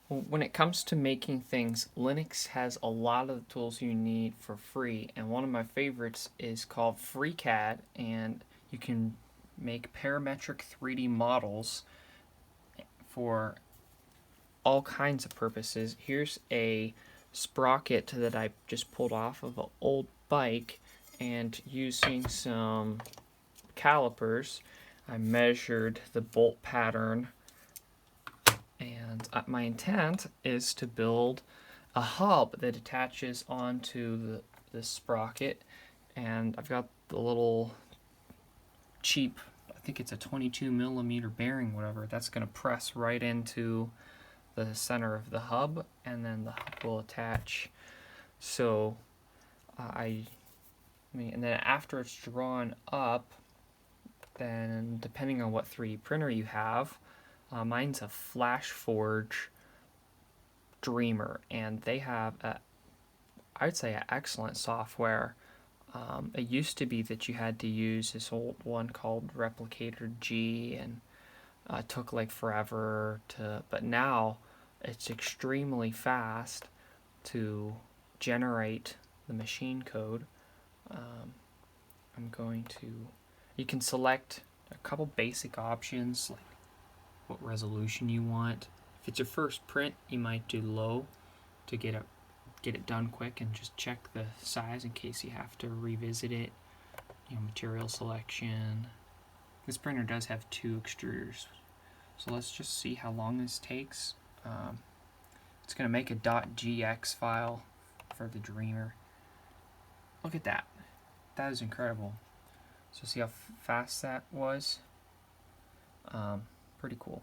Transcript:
When it comes to making things, Linux has a lot of the tools you need for free, and one of my favorites is called FreeCAD, and you can make parametric 3D models for all kinds of purposes. Here's a sprocket that I just pulled off of an old bike, and using some calipers, I measured the bolt pattern, and my intent is to build a hub that attaches onto the sprocket, and I've got the little cheap, I think it's a 22 millimeter bearing, whatever, that's going to press right into the center of the hub, and then the hub will attach. So and then after it's drawn up, then depending on what 3D printer you have, mine's a Flashforge Dreamer, and they have I'd say an excellent software. It used to be that you had to use this old one called Replicator G, and it took like forever to, but now it's extremely fast to generate the machine code. You can select a couple basic options like what resolution you want. If it's your first print, you might do low to get it done quick and just check the size in case you have to revisit it. Material selection. This printer does have 2 extruders, so let's just see how long this takes. It's going to make a .gx file for the Dreamer. Look at that. That is incredible. So see how fast that was? Pretty cool.